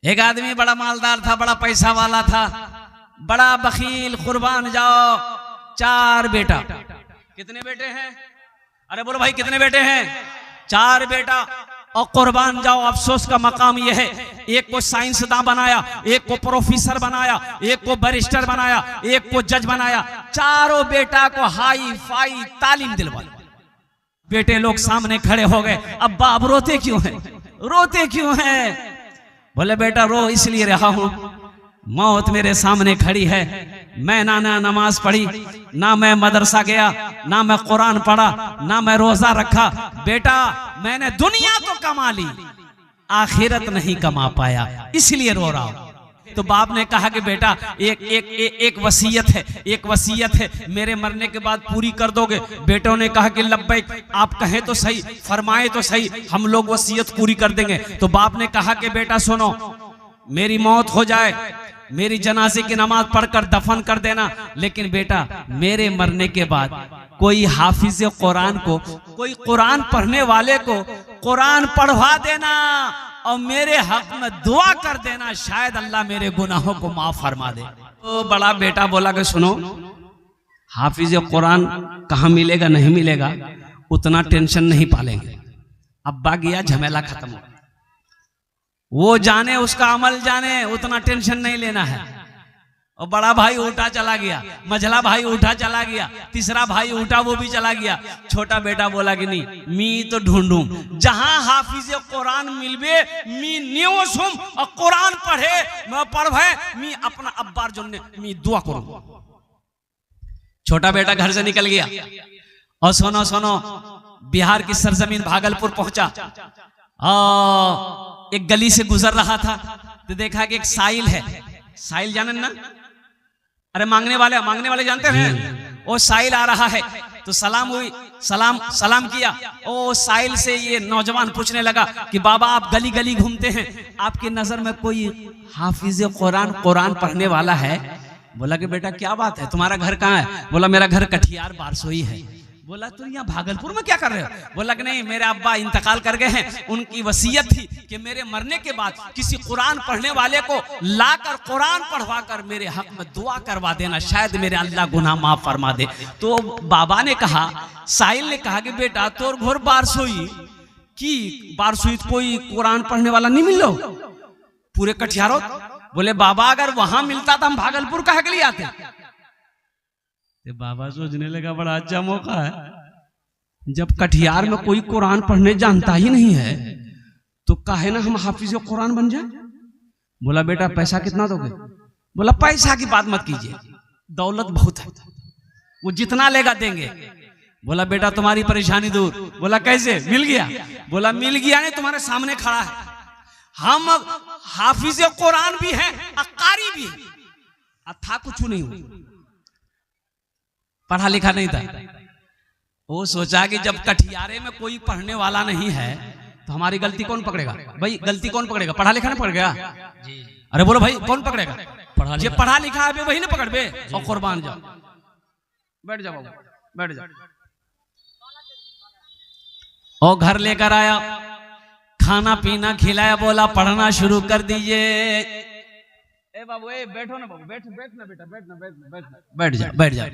एक आदमी बड़ा मालदार था, बड़ा पैसा वाला था, बड़ा बखील, कुर्बान जाओ। 4 बेटा। कितने बेटे हैं? अरे बोलो भाई कितने बेटे हैं? 4 बेटा और कुर्बान जाओ। अफसोस का मकाम यह है, एक को साइंसदान बनाया, एक को प्रोफेसर बनाया, एक को बैरिस्टर बनाया, एक को जज बनाया। चारों बेटा को हाई फाई तालीम दिलवा। बेटे लोग सामने खड़े हो गए। अब बाप रोते क्यों हैं? रोते क्यों हैं? बोले बेटा रो इसलिए रहा हूं, मौत मेरे सामने खड़ी है। मैं ना नमाज पढ़ी, ना मैं मदरसा गया, ना मैं कुरान पढ़ा, ना मैं रोजा रखा। बेटा मैंने दुनिया तो कमा ली, आखिरत नहीं कमा पाया, इसलिए रो रहा हूं। तो बाप ने कहा कि बेटा एक वसीयत है, एक वसीयत है, मेरे मरने के बाद पूरी कर दोगे? बेटों ने कहा कि लब्बैक, आप कहें तो सही, फरमाए तो सही, हम लोग वसीयत पूरी कर देंगे। तो बाप ने कहा कि बेटा सुनो, मेरी मौत हो जाए, मेरी जनाजे की नमाज पढ़कर दफन कर देना, लेकिन बेटा मेरे मरने के बाद कोई हाफिज कुरान को, कोई कुरान पढ़ने वाले को कुरान पढ़वा देना और मेरे हक में दुआ कर देना, शायद अल्लाह मेरे गुनाहों को माफ फरमा दे। तो बड़ा बेटा बोला कि सुनो, हाफिज कुरान कहाँ मिलेगा नहीं मिलेगा उतना टेंशन नहीं पालेंगे। अब्बा गया, झमेला खत्म हो, वो जाने उसका अमल जाने, उतना टेंशन नहीं लेना है। और बड़ा भाई उठा चला गया, मझला भाई उठा चला गया, तीसरा भाई उठा वो भी चला गया। छोटा बेटा बोला कि नहीं, मी तो ढूंढूं जहां हाफिज कुरान मिलबे, मी न्यूसुम और कुरान पढ़े, मैं पढ़े, मी अपना अब्बार जोने मी दुआ करूं। छोटा बेटा घर से निकल गया और सुनो सुनो, बिहार की सरजमीन भागलपुर पहुंचा। एक गली से गुजर रहा था तो देखा कि एक साइल है। साइल जानन ना? अरे मांगने वाले जानते हैं? वो साइल आ रहा है तो सलाम हुई, सलाम किया। ओ साइल से ये नौजवान पूछने लगा कि बाबा आप गली गली घूमते हैं, आपकी नजर में कोई हाफिज कुरान पढ़ने वाला है? बोला कि बेटा क्या बात है, तुम्हारा घर कहाँ है? बोला मेरा घर कटिहार बारसोई है। बोला तो यहाँ भागलपुर में क्या कर रहे हो? बोला कि नहीं, मेरे अब्बा इंतकाल कर गए हैं, उनकी वसीयत थी कि मेरे मरने के बाद किसी कुरान पढ़ने वाले को लाकर कुरान पढ़वाकर मेरे हक में दुआ करवा देना, शायद मेरे अल्लाह गुनाह माफ फरमा दे। तो बाबा ने कहा, साहिल ने कहा कि बेटा तोर घोर बारसोई की बारसोई कोई कुरान पढ़ने वाला नहीं मिल लो पूरे कटिहार? बोले बाबा अगर वहां मिलता तो हम भागलपुर कहा के लिए आते। तो बाबा सोचने लगा बड़ा अच्छा मौका है, जब कटिहार में कोई कुरान पढ़ने जानता ही नहीं है तो काहे ना हम हाफिज कुरान बन जाए। बोला बेटा पैसा कितना दोगे? बोला पैसा की बात मत कीजिए, दौलत बहुत है, वो जितना लेगा देंगे। बोला बेटा तुम्हारी परेशानी दूर। बोला कैसे? मिल गया। बोला मिल गया नहीं, तुम्हारे सामने खड़ा है, हम हाफिज कुरान भी हैं, अकारी भी है, था कुछ नहीं हुआ, पढ़ा लिखा नहीं था। वो सोचा कि जब कटिहारे में कोई पढ़ने वाला नहीं है तो हमारी गलती कौन पकड़ेगा? भाई गलती कौन पकड़ेगा? पढ़ा लिखा नहीं पकड़ गया। अरे बोलो भाई कौन पकड़ेगा? पढ़ा लिखा है वही ना पकड़ बे। और कुर्बान जाओ, बैठ जाओ, बैठ जाओ। और घर लेकर आया, खाना पीना खिलाया, बोला पढ़ना शुरू कर दीजिए। ए बाबू ए बैठो ना बाबू, बैठ ना बेटा, बैठ जा, बैठ जा।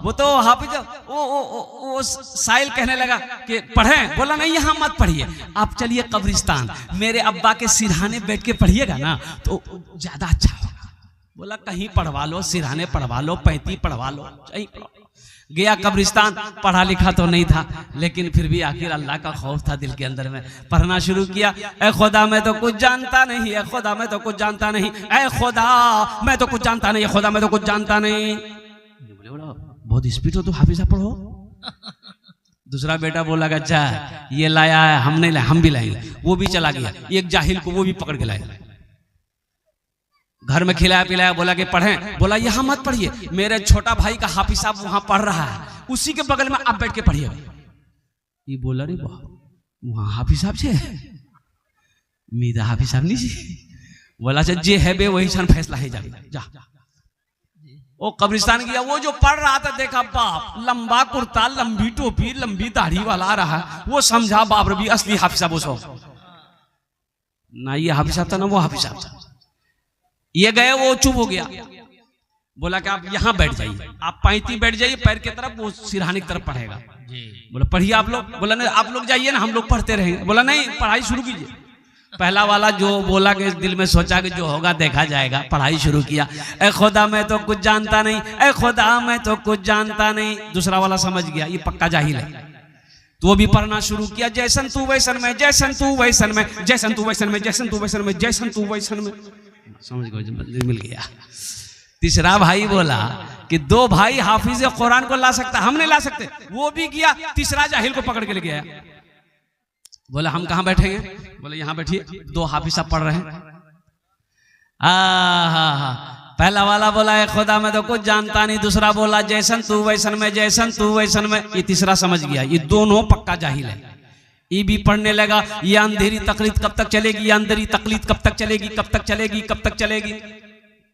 वो तो हाफिज वो साहिल कहने लगा कि पढ़ें। बोला नहीं यहाँ मत पढ़िए, आप चलिए कब्रिस्तान, मेरे अब्बा के सिरहाने बैठ के पढ़िएगा ना तो ज्यादा अच्छा होगा। बोला कहीं पढ़वा लो, सिरहाने पढ़वा लो, 35 पढ़वा लो, कहीं गया कब्रिस्तान। पढ़ा लिखा तो नहीं था, लेकिन फिर भी आखिर अल्लाह का खौफ था दिल के अंदर में। पढ़ना शुरू किया। ऐ खुदा मैं तो कुछ जानता नहीं, ऐ खुदा मैं तो कुछ जानता नहीं, ऐ खुदा मैं तो कुछ जानता नहीं, खुदा मैं तो कुछ जानता नहीं। बहुत स्पीड हो तो हाफिज साहब पढ़ो। दूसरा बेटा बोला अच्छा ये लाया है, हम नहीं लाए, हम भी लाएंगे। वो भी चला गया, एक जाहिल को वो भी पकड़ के लाया, घर में खिलाया पिलाया। बोला कि पढ़ें। बोला यहाँ मत पढ़िए, मेरे छोटा भाई का हाफिज साहब वहां पढ़ रहा है, उसी के बगल में आप बैठ के पढ़िए। ये बोला रे वहां हाफिज साहब से मीदा हाफिज साहब नहीं। बोला जे है बे वही सन फैसला है, जा। वो कब्रिस्तान गया, वो जो पढ़ रहा था देखा बाप लंबा कुर्ता, लंबी टोपी, लंबी दाढ़ी वाला आ रहा है। वो समझा बाप रबी असली हाफिज साहब। ना ये हाफिज साहब था ना वो हाफिज साहब था। ये गए, वो चुप हो गया, बोला कि आप यहाँ बैठ जाइए, आप पैंती बैठ जाइए पैर की तरफ, वो सिरहाने की तरफ पढ़ेगा। बोला पढ़िए आप लोग। बोला नहीं आप लोग जाइए ना, हम लोग पढ़ते रहेंगे। बोला नहीं पढ़ाई शुरू कीजिए। पहला वाला जो बोला कि दिल में सोचा कि जो होगा देखा जाएगा, पढ़ाई शुरू किया। ए खुदा मैं तो कुछ जानता नहीं, ए खुदा मैं तो कुछ जानता नहीं। दूसरा वाला समझ गया ये पक्का जाहिल है, तो वो भी पढ़ना शुरू किया, जैसन तू वैसन में, जैसन तू वैसन में, जैसन तू वैसन में, जैसन तू वैसन में, जैसन तू वैसन में। समझ गए, मिल गया। तीसरा भाई बोला कि दो भाई हाफिज कुरान को ला सकता, हम नहीं ला सकते। वो भी गया, तीसरा जाहिल को पकड़ के ले गया। बोला हम कहाँ बैठेंगे? बोले यहाँ बैठिए, दो हाफिज साहब पढ़ रहे हैं। पहला वाला बोला है खुदा मैं तो कुछ जानता नहीं, दूसरा बोला जैसन तू वैसन में, जैसन तू वैसन में। ये तीसरा समझ गया, ये दोनों पक्का जाहिल है। ये भी पढ़ने लगा, ये अंधेरी तकलीद कब तक चलेगी, ये अंधेरी तकलीद कब तक चलेगी, कब तक चलेगी, कब तक चलेगी।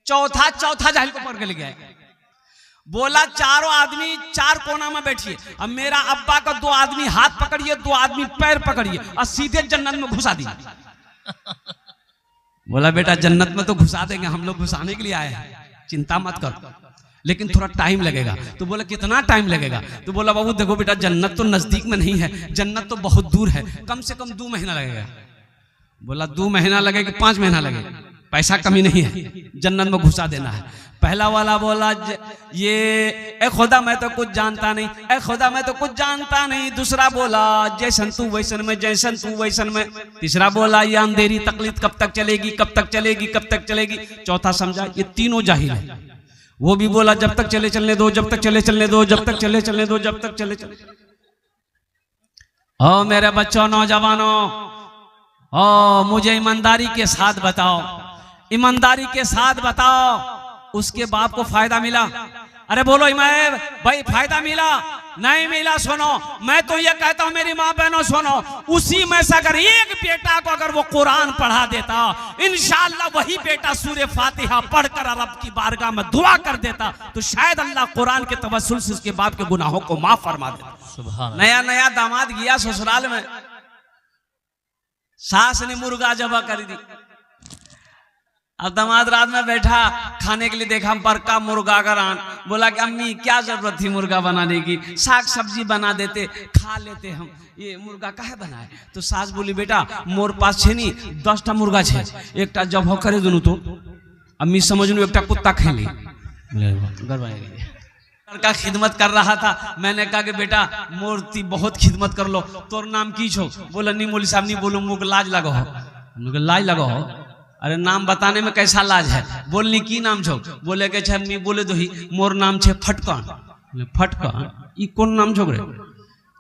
चौथा जाहिल को पकड़ के ले गया। बोला चारों आदमी चार कोना में बैठिए, अब मेरा अब्बा का दो आदमी हाथ पकड़िए, दो आदमी पैर पकड़िए और सीधे जन्नत में घुसा दिए। बोला बेटा जन्नत में तो घुसा देंगे, हम लोग घुसाने के लिए आए हैं, चिंता मत करो, लेकिन थोड़ा टाइम लगेगा। तो बोला कितना टाइम लगेगा? तो बोला बाबू देखो बेटा जन्नत तो नजदीक में नहीं है, जन्नत तो बहुत दूर है, कम से कम 2 महीना लगेगा। बोला 2 महीना लगेगा कि 5 महीना लगेगा, पैसा कमी नहीं है, जन्नत में घुसा देना है। पहला वाला बोला ये ए खुदा मैं तो कुछ जानता नहीं, ए खुदा मैं तो कुछ जानता नहीं। दूसरा बोला जैसन तू वैसन में, जैसन तू वैसन में। तीसरा बोला ये अंधेरी तकलीद कब तक चलेगी, कब तक चलेगी, कब तक चलेगी। चौथा समझा ये तीनों जाहिल है। वो भी बोला जब तक चले चलने दो, जब तक चले चलने दो, जब तक चले चलने दो, जब तक चले चले। ओ मेरे बच्चों नौजवानों, ओ मुझे ईमानदारी के साथ बताओ, ईमानदारी के साथ बताओ उसके बाप को फायदा मिला? अरे बोलो इमाम भाई फायदा मिला? नहीं मिला। सुनो मैं तो ये कहता हूं मेरी माँ बहनों सुनो, उसी में से अगर एक बेटा को अगर वो कुरान पढ़ा देता, इंशाअल्लाह वही बेटा सूरह फातिहा पढ़कर रब की बारगाह में दुआ कर देता, तो शायद अल्लाह कुरान के तवस्सुल से उसके बाप के गुनाहों को माफ फरमा देता। सुभान। नया नया दामाद गया ससुराल में, सास ने मुर्गा जबा कर दी। अब दामाद रात में बैठा खाने के लिए, देखा बरका मुर्गा का रान। बोला कि अम्मी क्या जरूरत थी मुर्गा बनाने की, साग सब्जी बना देते खा लेते हम, ये मुर्गा काहे बनाए? तो सास बोली बेटा मोर पास छे नहीं 10टा मुर्गा छे, एकटा जब हो करे दोनों तो अम्मी समझ लो एकटा कुत्ता खेली का खिदमत कर रहा था। मैंने कहा कि बेटा मूर्ति बहुत खिदमत कर लो, तोर नाम की छो? बोला नहीं मौलवी साहब नहीं बोलो, मुझे लाज लगो हो। लाज लगो हो? अरे नाम बताने में कैसा लाज है, बोलनी की नाम छो? बोले के छे मी बोले दो ही मोर नाम छे फटकन। फटकन ई कौन नाम छो रे?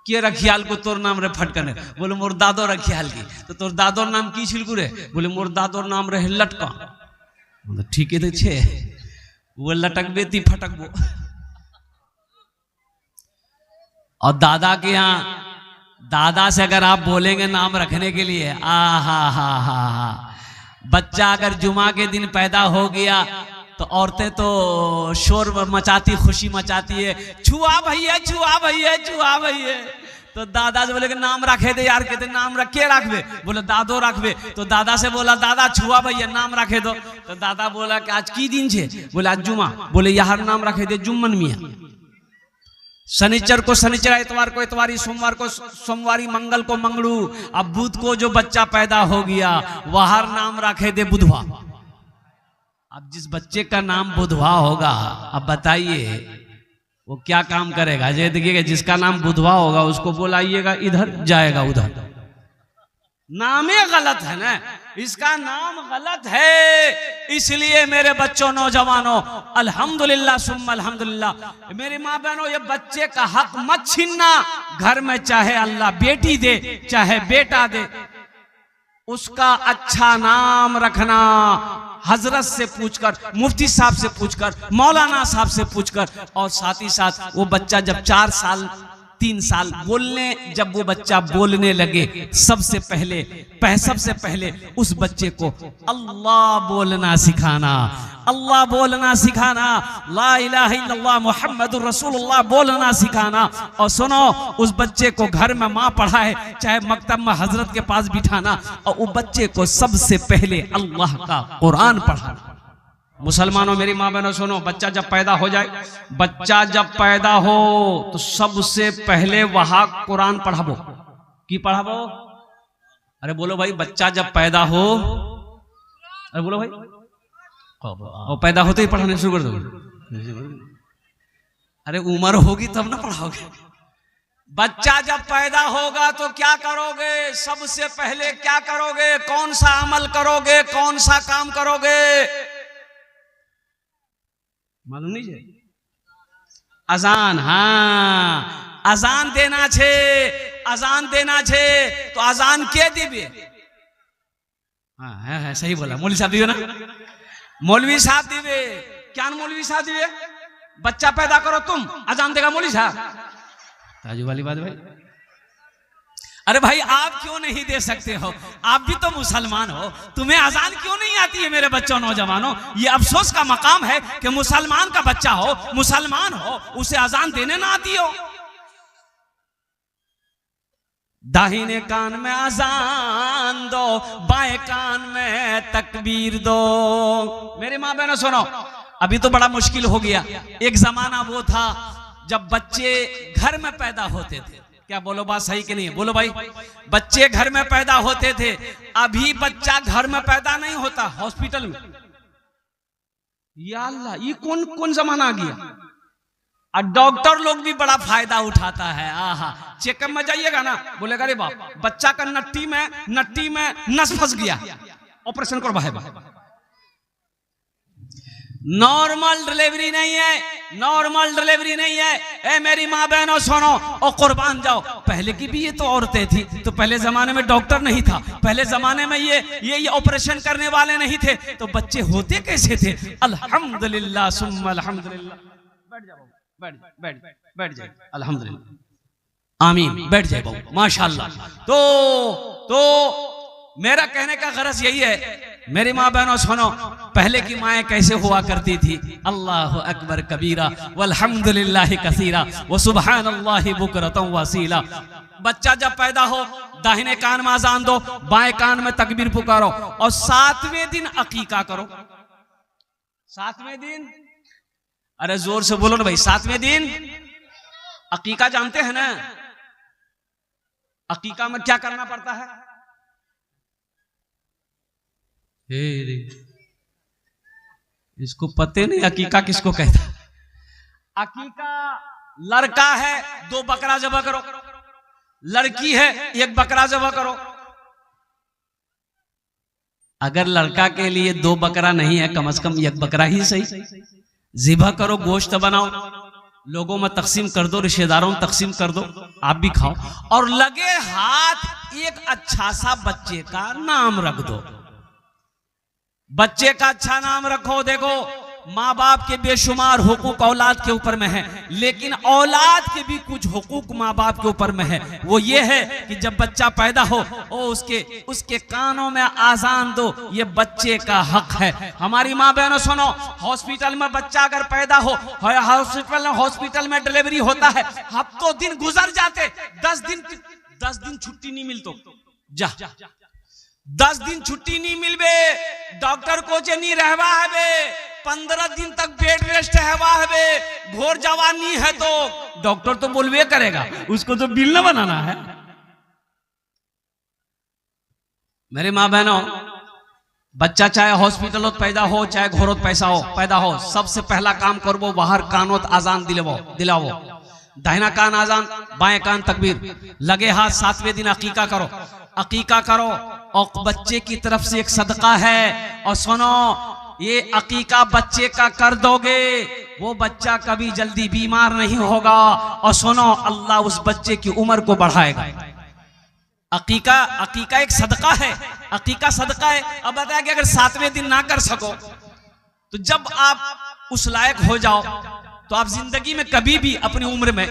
के रखियाल को तोर नाम रे फटकन? बोले मोर दादो रखियाल की। तो तोर दादोर नाम की छिलकू रे? बोले मोर दादोर नाम रहे लटकन। ठीक है तो छे वो लटकबे ती फटकबो। और दादा के यहाँ दादा से अगर आप बोलेंगे नाम रखने के लिए, हा बच्चा अगर जुमा के दिन पैदा हो गया तो औरतें तो शोर मचाती, खुशी मचाती है, छुआ भैया छुआ भैया छुआ भैया। तो दादा से बोले कि नाम रखे दे यार, कहते नाम रखे रखबे? बोले दादो रखबे। तो दादा से बोला दादा छुआ भैया नाम रखे दो। तो दादा बोला कि आज की दिन छे? बोले आज जुमा। बोले यार नाम रखे दे जुम्मन मियाँ। शनिचर को शनिचर, इतवार को इतवारी, सोमवार को सोमवारी, मंगल को मंगलू। अब बुध को जो बच्चा पैदा हो गया वह नाम रखे दे बुधवा। अब जिस बच्चे का नाम बुधवा होगा, अब बताइए वो क्या काम करेगा? ये देखिएगा जिसका नाम बुधवा होगा उसको बोलाइएगा इधर, जाएगा उधर। नामे गलत है ना, इसका नाम गलत है। इसलिए मेरे बच्चों नौजवानों अल्हम्दुलिल्लाह सुम्मा अल्हम्दुलिल्लाह, मेरी माँ बहनों ये बच्चे का हक मत छीनना। घर में चाहे अल्लाह बेटी दे चाहे बेटा दे, उसका अच्छा नाम रखना। हजरत से पूछकर, मुफ्ती साहब से पूछकर, मौलाना साहब से पूछकर, और साथ ही साथ वो बच्चा जब 4 साल 3 साल जब वो बच्चा बोलने लगे, सबसे पहले उस बच्चे को अल्लाह बोलना सिखाना। अल्लाह बोलना सिखाना, ला इलाहा इल्लल्लाह मुहम्मदुर रसूलुल्लाह बोलना सिखाना। और सुनो, उस बच्चे को घर में माँ पढ़ाए, चाहे मकतब में हजरत के पास बिठाना, और उस बच्चे को सबसे पहले अल्लाह का कुरान पढ़ाना। मुसलमानों, मेरी माँ बहनों सुनो, बच्चा जब पैदा हो जाए, बच्चा जब पैदा हो तो सबसे पहले वहां कुरान पढ़ाबो। की पढ़ाबो? अरे बोलो भाई, बच्चा जब पैदा हो, अरे बोलो भाई, और पैदा होते ही पढ़ाने शुरू कर दो। अरे उम्र होगी तब ना पढ़ाओगे। बच्चा जब पैदा होगा तो क्या करोगे? सबसे पहले क्या करोगे? कौन सा अमल करोगे? कौन सा काम करोगे? मालूम नहीं है? अजान। हाँ, अजान देना छे, अजान देना छे। तो अजान के दिवे? हाँ है, सही बोला। मौलवी साहब दिवे ना? मौलवी साहब दिवे। क्या मौलवी साहब दिवे? बच्चा पैदा करो तुम, अजान देगा मौलवी साहब। ताजू वाली बात भाई। अरे भाई, आप क्यों नहीं दे सकते हो? आप भी तो मुसलमान हो, तुम्हें अजान क्यों नहीं आती है? मेरे बच्चों, नौजवानों, ये अफसोस का मकाम है कि मुसलमान का बच्चा हो, मुसलमान हो, उसे अजान देने ना आती हो। दाहिने कान में अजान दो, बाएं कान में तकबीर दो। मेरी माँ बहनों सुनो, अभी तो बड़ा मुश्किल हो गया। एक जमाना वो था जब बच्चे घर में पैदा होते थे। क्या बोलो, बात सही कि नहीं? बोलो भाई, बच्चे घर में पैदा होते थे। अभी बच्चा घर में पैदा नहीं होता, हॉस्पिटल में। या अल्लाह, ये कौन कौन जमाना आ गया? और डॉक्टर लोग भी बड़ा फायदा उठाता है। आहा, चेकअप में जाइएगा ना, बोलेगा रे बाप, बच्चा का नट्टी में नस फंस गया, ऑपरेशन करो भाई। नॉर्मल डिलीवरी नहीं है, नॉर्मल डिलीवरी नहीं है। ए मेरी माँ बहनों सुनो, और कुर्बान जाओ, पहले की भी ये तो औरतें थी, तो पहले जमाने में डॉक्टर नहीं था, पहले जमाने में ये ऑपरेशन करने वाले नहीं थे, तो बच्चे होते कैसे थे? अल्हम्दुलिल्लाह सुम्मा अल्हम्दुलिल्लाह। बैठ जाओ, बैठ जाए, अल्हम्दुलिल्लाह, आमीन, बैठ जाए बाबू, माशाल्लाह। तो मेरा कहने का गरज यही है, मेरी माँ बहनों सुनो, पहले की माएँ कैसे हुआ करती थी? अल्लाहु अकबर कबीरा वल्हम्दुलिल्लाहि कसीरा व सुब्हानल्लाहि बुकरतन वसीला। बच्चा जब पैदा हो, दाहिने कान में अजान दो, बाएं कान में तकबीर पुकारो, और 7वें दिन अकीका करो। 7वें दिन, अरे जोर से बोलो ना भाई, 7वें दिन अकीका जानते हैं ना? अकीका में क्या करना पड़ता है? इसको पते नहीं अकीका किसको कहता है। अकीका लड़का है 2 बकरा ज़बह करो, लड़की है 1 बकरा ज़बह करो। अगर लड़का के लिए 2 बकरा नहीं है, कम से कम 1 बकरा ही सही ज़िबह करो, गोश्त बनाओ, लोगों में तकसीम कर दो, रिश्तेदारों में तकसीम कर दो, आप भी खाओ, और लगे हाथ एक अच्छा सा बच्चे का नाम रख दो। बच्चे का अच्छा नाम रखो। देखो, माँ बाप के बेशुमार हुकूक औलाद के ऊपर में है, लेकिन औलाद के भी कुछ हुकूक माँ बाप के ऊपर में है। वो ये है कि जब बच्चा पैदा हो, उसके कानों में आजान दो, ये बच्चे का हक है। हमारी माँ बहनों सुनो, हॉस्पिटल में बच्चा अगर पैदा हो, हॉस्पिटल में डिलीवरी होता है, हफ्तों दिन गुजर जाते, 10 दिन छुट्टी नहीं मिलतो, जा 10 दिन छुट्टी नहीं मिलबे, डॉक्टर को जे नहीं रहवा है बे, 15 दिन तक बेड रेस्ट हैवा है बे, घोर जवानी है तो डॉक्टर तो बोलवे करेगा, उसको तो बिल ना बनाना है। मेरे माँ बहनों, बच्चा चाहे हॉस्पिटल हो पैदा हो, चाहे घोरोत पैदा हो, सबसे पहला काम करबो बाहर कानोत आजान दिलावो। दाहिना कान आजान, बाएं कान तकबीर, लगे हाथ 7वें दिन अकीका करो, और बच्चे की तरफ से एक सदका है। और सुनो, ये अकीका बच्चे का कर दोगे, वो बच्चा कभी जल्दी बीमार नहीं होगा, और सुनो, अल्लाह उस बच्चे की उम्र को बढ़ाएगा। अकीका एक सदका है, अकीका सदका है। अब बताया कि अगर 7वें दिन ना कर सको, तो जब आप उस लायक हो जाओ, तो आप जिंदगी में कभी भी अपनी उम्र में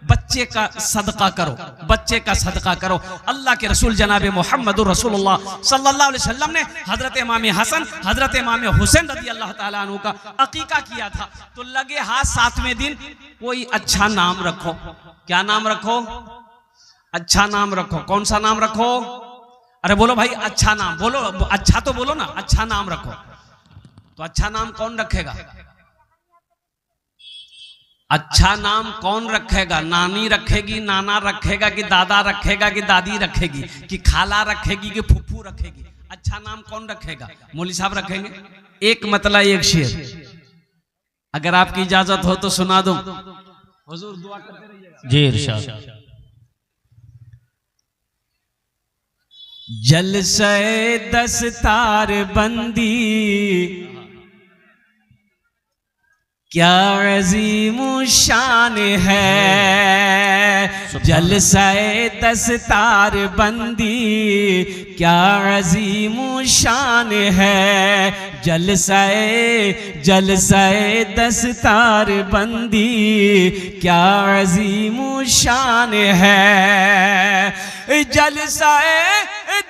बच्चे का सदका करो, बच्चे का सदका करो। अल्लाह के रसूल जनाब मोहम्मद रसूलुल्लाह सल्लल्लाहु अलैहि वसल्लम ने हजरत इमाम हसन हजरत इमाम हुसैन रज़ी अल्लाह ताला अन्हु का अकीका किया था। तो लगे हाथ 7वें दिन कोई अच्छा नाम रखो। क्या नाम रखो? अच्छा नाम रखो। कौन सा नाम रखो? अरे बोलो भाई, अच्छा नाम बोलो, अच्छा तो बोलो ना, अच्छा नाम रखो। तो अच्छा नाम कौन रखेगा? अच्छा नाम कौन रखेगा? नानी रखेगी, नाना रखेगा, कि दादा रखेगा, कि दादी रखेगी, कि खाला रखेगी, कि फुफ्फू रखेगी? अच्छा नाम कौन रखेगा? मौलवी साहब रखेंगे। एक मतला एक शेर, अगर आपकी इजाजत हो तो सुना दूं। हुजूर दुआ करते रहिएगा। जी इरशाद। जलसे दस्तार बंदी क्या अजीम शान है। जलसे दस्तार बंदी क्या अजीम शान है। जलसे दस्तार बंदी क्या अजीम शान है। जलसे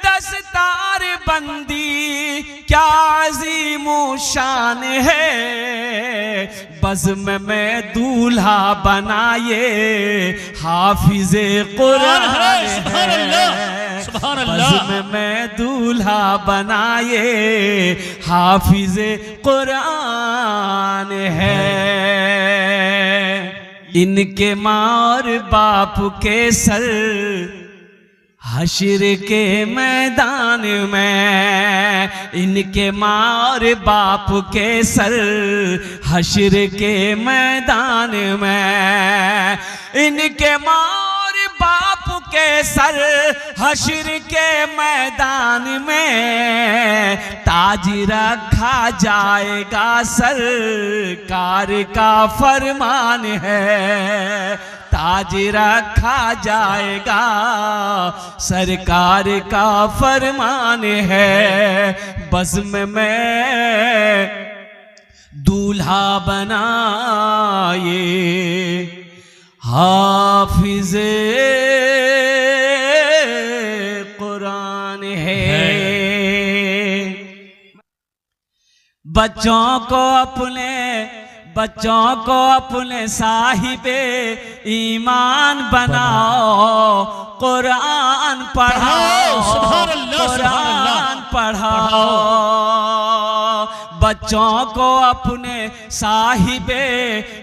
दस्तार बंदी क्या अजीम शान है। बज़्म में दूल्हा बनाए हाफिज़े कुरान है। बज़्म में दूल्हा बनाए हाफिज़े कुरान है। इनके मार बाप के सर हश्र के मैदान में। इनके मार बाप के सर हश्र के मैदान में। इनके मार बाप के सर हश्र के मैदान में। ताज रखा जाएगा सरकार का फरमान है। ताज रखा जाएगा सरकार का फरमान है। बज़्म में दूल्हा बनाए हाफिज़े कुरान है। बच्चों को अपने साहिबे ईमान बनाओ। कुरान पढ़ाओ, कुरान पढ़ाओ। बच्चों को अपने साहिबे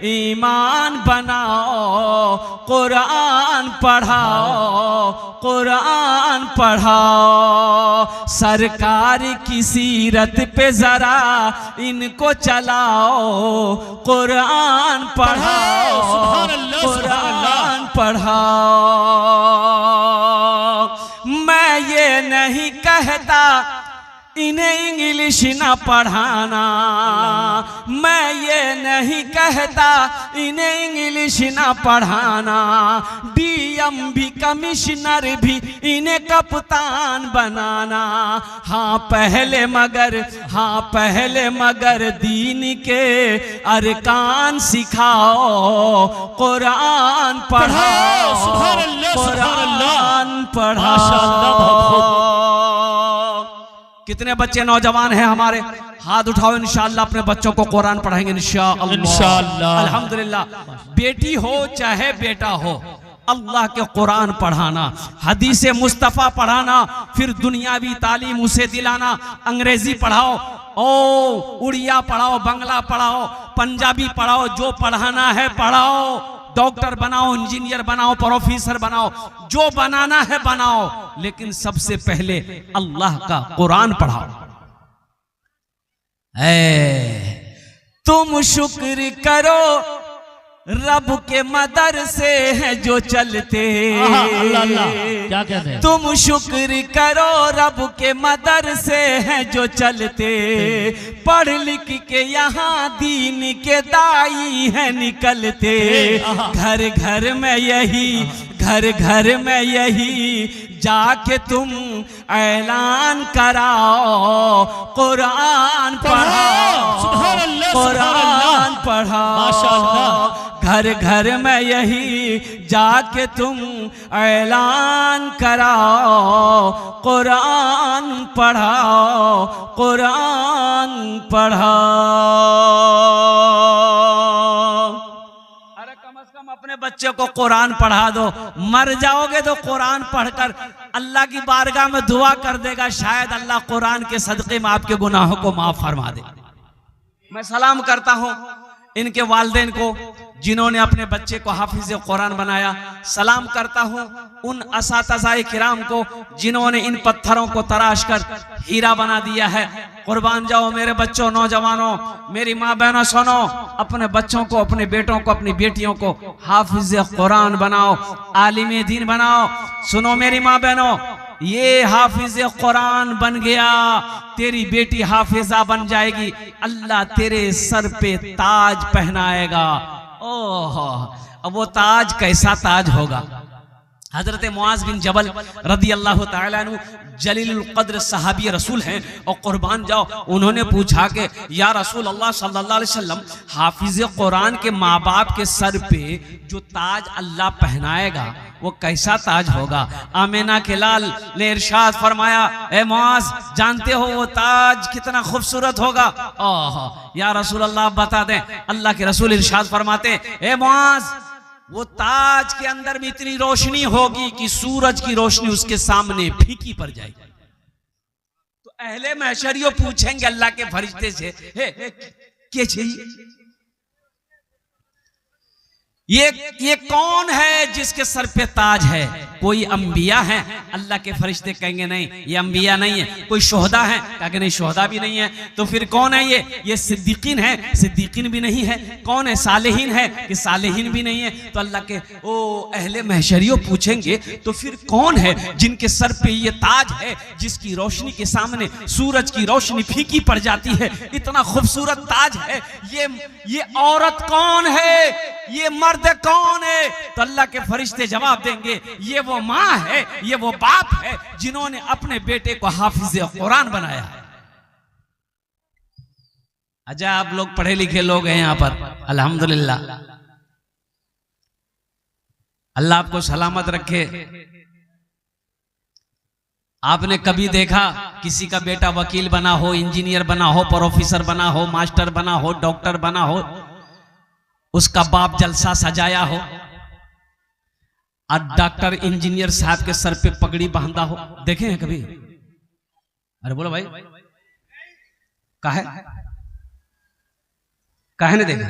ईमान बनाओ। कुरान पढ़ाओ, कुरान पढ़ाओ। सरकार की सीरत पे जरा इनको चलाओ। कुरान पढ़ाओ, कुरान पढ़ाओ। मैं ये नहीं कहता इन्हें इंग्लिश ना पढ़ाना। मैं ये नहीं कहता इन्हें इंग्लिश ना पढ़ाना। डीएम भी कमिश्नर भी इन्हें कप्तान बनाना। हाँ पहले मगर दीन के अरकान सिखाओ। कुरान पढ़ाओ, कुरान पढ़ाओ। कितने बच्चे नौजवान हैं हमारे? हाथ उठाओ। इंशाअल्लाह अपने बच्चों को कुरान पढ़ाएंगे इंशाअल्लाह। अल्हम्दुलिल्लाह। बेटी हो चाहे बेटा हो, अल्लाह के कुरान पढ़ाना, हदीस मुस्तफ़ा पढ़ाना, फिर दुनियावी तालीम उसे दिलाना। अंग्रेजी पढ़ाओ, उड़िया पढ़ाओ, बंगला पढ़ाओ, पंजाबी पढ़ाओ, जो पढ़ाना है पढ़ाओ। डॉक्टर बनाओ, इंजीनियर बनाओ, प्रोफेसर बनाओ, जो बनाना है बनाओ, लेकिन सबसे पहले अल्लाह का कुरान पढ़ाओ। तुम शुक्र करो रब के मदरसे हैं जो चलते। क्या कहते हैं? तुम शुक्र करो रब के मदरसे हैं जो चलते। पढ़ लिख के यहाँ दीन के दाई हैं निकलते। घर घर में यही जाके तुम ऐलान कराओ। कुरान पढ़ाओ, कुरान पढ़ाओ, माशाअल्लाह। घर घर में यही जाके तुम ऐलान कराओ, कुरान पढ़ाओ, कुरान पढ़ाओ। अरे कम से कम अपने बच्चे को कुरान पढ़ा दो। मर जाओगे तो कुरान पढ़कर अल्लाह की बारगाह में दुआ कर देगा, शायद अल्लाह कुरान के सदक़े में आपके गुनाहों को माफ फरमा दे। मैं सलाम करता हूं इनके वालिदैन को जिन्होंने अपने बच्चे को हाफिज कुरान बनाया। सलाम करता हूं उन असातिज़ाए किराम को जिन्होंने इन पत्थरों को तराश कर हीरा बना दिया है। कुर्बान जाओ मेरे बच्चों, नौजवानों, मेरी माँ बहनों, सुनो, अपने बच्चों को, अपने बेटों को, अपनी बेटियों को हाफिज कुरान बनाओ, आलिम दीन बनाओ। सुनो मेरी माँ बहनों, ये हाफिज कुरान बन गया, तेरी बेटी हाफिजा बन जाएगी, अल्लाह तेरे सर पे ताज पहनाएगा। ओह, अब वो ताज कैसा ताज होगा? हजरत मुआज बिन जबल रदी अल्लाह तआला अन्हु जलीलुल कद्र सहाबी रसूल हैं, और कुर्बान जाओ उन्होंने पूछा कि या रसूल अल्लाह सल्लल्लाहु अलैहि वसल्लम, हाफिज कुरान के माँ बाप के सर पे जो ताज अल्लाह पहनाएगा वो कैसा ताज होगा? आमिना के लाल ने इरशाद फरमाया, ए मुआज, जानते हो वो ताज कितना खूबसूरत होगा? ओह या रसूल अल्लाह बता दें। अल्लाह के रसूल इरशाद फरमाते, ए मुआज, वो ताज के अंदर में इतनी रोशनी होगी कि सूरज की रोशनी उसके सामने फीकी पड़ जाएगी। तो अहले महशरियों पूछेंगे अल्लाह के फरिश्ते से, क्या चाहिए? ये कौन है जिसके सर पे ताज है? कोई अंबिया है? अल्लाह के फरिश्ते कहेंगे नहीं, ये अंबिया नहीं है। कोई शोहदा है? कहेंगे नहीं, शोहदा भी नहीं है। तो फिर कौन है ये सिद्दीकीन है? सिद्दीकीन भी नहीं है। कौन है? सालेहीन है? कि सालेहीन भी नहीं है। तो अल्लाह के अहले महशरियों पूछेंगे, तो फिर कौन है जिनके सर पे ये ताज है, जिसकी रोशनी के सामने सूरज की रोशनी फीकी पड़ जाती है? इतना खूबसूरत ताज है, ये औरत कौन है? ये मर्द कौन है? तो अल्लाह के फरिश्ते जवाब देंगे, ये वो माँ है, ये वो बाप है जिन्होंने अपने बेटे को हाफिज कुरान बनाया है। अच्छा, आप लोग पढ़े लिखे लोग हैं यहाँ पर, अल्हम्दुलिल्लाह, अल्लाह आपको सलामत रखे। आपने कभी देखा किसी का बेटा वकील बना हो, इंजीनियर बना हो, प्रोफेसर बना हो, मास्टर बना हो, डॉक्टर बना हो, उसका बाप जलसा सजाया हो और डॉक्टर इंजीनियर साहब के सर पे पगड़ी बांधा हो? देखे हैं कभी? अरे बोलो भाई, काहे नहीं देखा?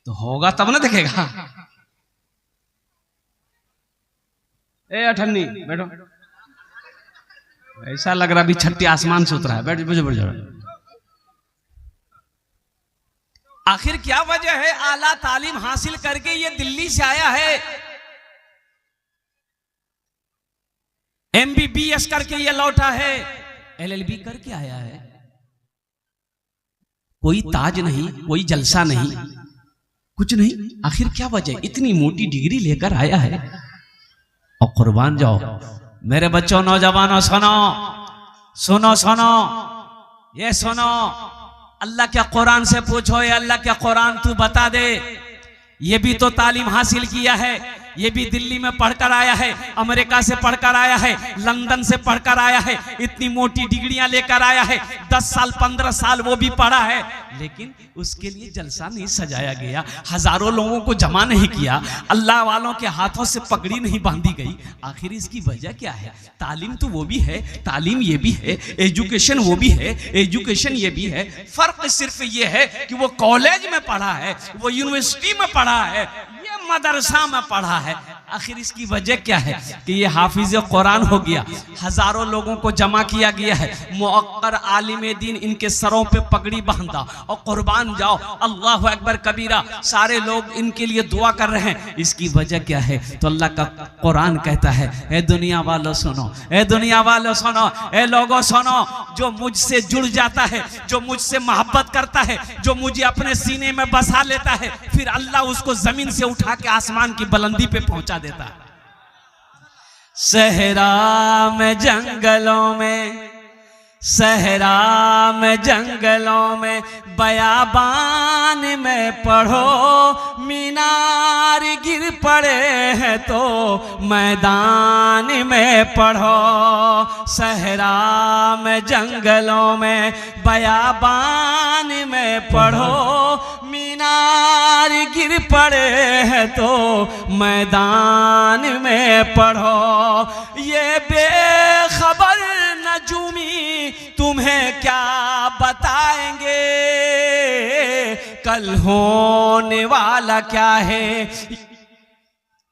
तो होगा तब ना देखेगा। ए अठन्नी बैठो, ऐसा लग रहा भी छठी आसमान से उतरा है। बैठ बैठ जाओ। आखिर क्या वजह है? आला तालीम हासिल करके ये दिल्ली से आया है, MBBS करके ये लौटा है, LLB करके आया है। कोई ताज नहीं, कोई जलसा नहीं, कुछ नहीं। आखिर क्या वजह? इतनी मोटी डिग्री लेकर आया है। और कुर्बान जाओ मेरे बच्चों, नौजवानों, सुनो सुनो सुनो, ये सुनो, अल्लाह के कुरान से पूछो, ये अल्लाह के कुरान तू बता दे, ये भी तो तालीम हासिल किया है, ये भी दिल्ली में पढ़कर आया है, अमेरिका से पढ़कर आया है, लंदन से पढ़कर आया है, इतनी मोटी डिग्रियां लेकर आया है, 10 साल 15 साल वो भी पढ़ा है, लेकिन उसके लिए जलसा नहीं सजाया गया, हजारों लोगों को जमा नहीं किया, अल्लाह वालों के हाथों से पगड़ी नहीं बांधी गई। आखिर इसकी वजह क्या है? तालीम तो वो भी है, तालीम ये भी है, एजुकेशन वो भी है, एजुकेशन ये भी है। फर्क सिर्फ ये है कि वो कॉलेज में पढ़ा है, वो यूनिवर्सिटी में पढ़ा है, ये मदरसा में पढ़ा है। आखिर इसकी वजह क्या है कि ये हाफिज कुरान हो गया, हजारों लोगों को जमा किया गया है, मुअक्कर आलिम दीन इनके सरों पे पगड़ी बांधा, और कुर्बान जाओ अल्लाह अकबर कबीरा, सारे लोग इनके लिए दुआ कर रहे हैं। इसकी वजह क्या है? तो अल्लाह का कुरान कहता है, ए दुनिया वालों सुनो, ए दुनिया वालों सुनो, ए लोगों सुनो, जो मुझसे जुड़ जाता है, जो मुझसे मोहब्बत करता है, जो मुझे अपने सीने में बसा लेता है, फिर अल्लाह उसको जमीन से उठा के आसमान की बुलंदी पे पहुंचा देता है। सहरा में, जंगलों में, सहरा में जंगलों में बयाबान में पढ़ो, मीनार गिर पड़े हैं तो मैदान में पढ़ो। सहरा में जंगलों में बयाबान में पढ़ो, मीनार गिर पड़े हैं तो मैदान में पढ़ो। ये बेखबर नजूमी तुम्हें क्या बताएंगे, कल होने वाला क्या है,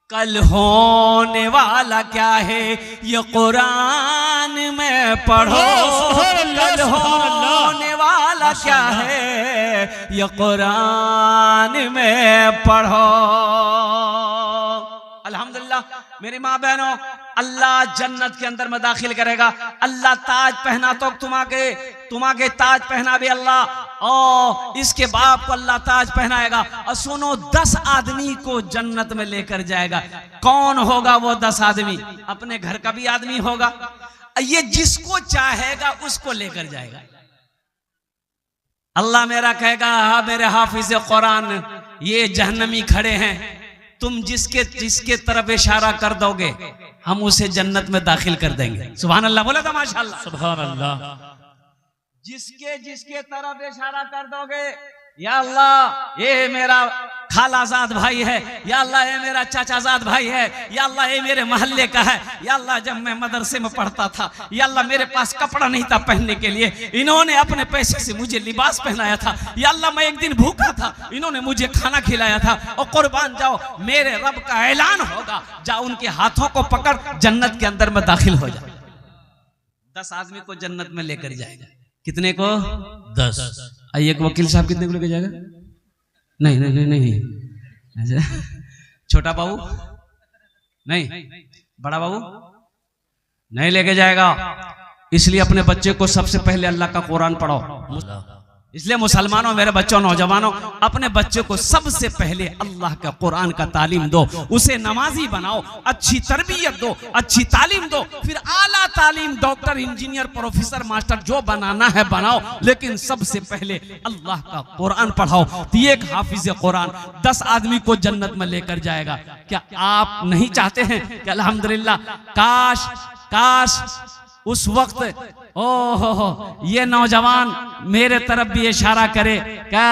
कल होने वाला क्या है, ये कुरान में पढ़ो। कल होने वाला क्या है, ये कुरान में पढ़ो। अल्हम्दुलिल्लाह मेरी माँ बहनों, अल्लाह जन्नत के अंदर में दाखिल करेगा। अल्लाह ताज पहना तो तुम्हारे ताज पहना भी अल्लाह, और इसके बाप को अल्लाह ताज पहनाएगा। और सुनो, 10 आदमी को जन्नत में लेकर जाएगा। कौन होगा वो 10 आदमी? अपने घर का भी आदमी होगा। ये जिसको चाहेगा उसको लेकर जाएगा। अल्लाह मेरा कहेगा, हाँ मेरे हाफिज कुरान ये जहन्नमी खड़े हैं, तुम जिसके तरफ इशारा कर दोगे हम उसे जन्नत में दाखिल कर देंगे। सुभान अल्लाह, बोला था माशाअल्लाह। सुभान अल्लाह। जिसके तरफ इशारा कर दोगे, या अल्लाह ये मेरा खालाजाद भाई है, या अल्लाह ये मेरा चाचाजाद भाई है, या अल्लाह ये मेरे मोहल्ले का है, या अल्लाह जब मैं मदरसे में पढ़ता था, या अल्लाह मेरे पास कपड़ा नहीं था पहनने के लिए, इन्होंने अपने पैसे से मुझे लिबास पहनाया था, या अल्लाह मैं एक दिन भूखा था, इन्होंने मुझे खाना खिलाया था। और कुर्बान जाओ, मेरे रब का ऐलान होगा, जाओ उनके हाथों को पकड़ जन्नत के अंदर में दाखिल हो जाए। 10 आदमी को जन्नत में लेकर जाएगा। कितने को? 10। एक वकील साहब कितने को लेके जाएगा? नहीं नहीं नहीं नहीं, छोटा बाबू नहीं, बड़ा बाबू नहीं लेके जाएगा। इसलिए अपने बच्चे को सबसे पहले अल्लाह का कुरान पढ़ाओ। इसलिए मुसलमानों, मेरे बच्चों, नौजवानों, अपने बच्चे को सबसे पहले अल्लाह का कुरान का तालीम दो, उसे नमाजी बनाओ, अच्छी तरबियत दो, अच्छी तालीम दो, फिर आला तालीम, डॉक्टर, इंजीनियर, प्रोफेसर, मास्टर जो बनाना है बनाओ, लेकिन सबसे पहले अल्लाह का कुरान पढ़ाओ। तो एक हाफिज कुरान 10 आदमी को जन्नत में लेकर जाएगा। क्या आप नहीं चाहते हैं कि अल्हम्दुलिल्लाह काश उस वक्त ये नौजवान मेरे तरफ भी इशारा करे, क्या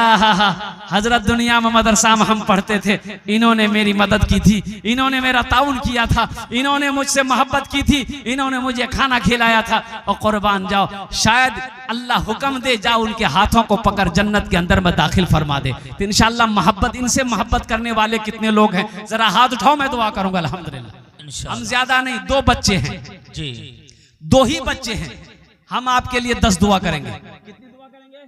हजरत दुनिया में मदरसा में हम पढ़ते थे, इन्होंने मेरी मदद की थी, इन्होंने मेरा ताउन किया था, इन्होंने मुझसे मोहब्बत की थी, इन्होंने मुझे खाना खिलाया था। और कुर्बान जाओ, शायद अल्लाह हुक्म दे, जाओ उनके हाथों को पकड़ जन्नत के अंदर में दाखिल फरमा दे। तो इंशाअल्लाह मोहब्बत, इनसे मोहब्बत करने वाले कितने लोग हैं? जरा हाथ उठाओ, मैं दुआ करूंगा। अल्हम्दुलिल्लाह हम ज्यादा नहीं, 2 बच्चे हैं जी, 2 ही बच्चे हैं। हम आपके लिए 10 दुआ करेंगे। कितनी दुआ करेंगे?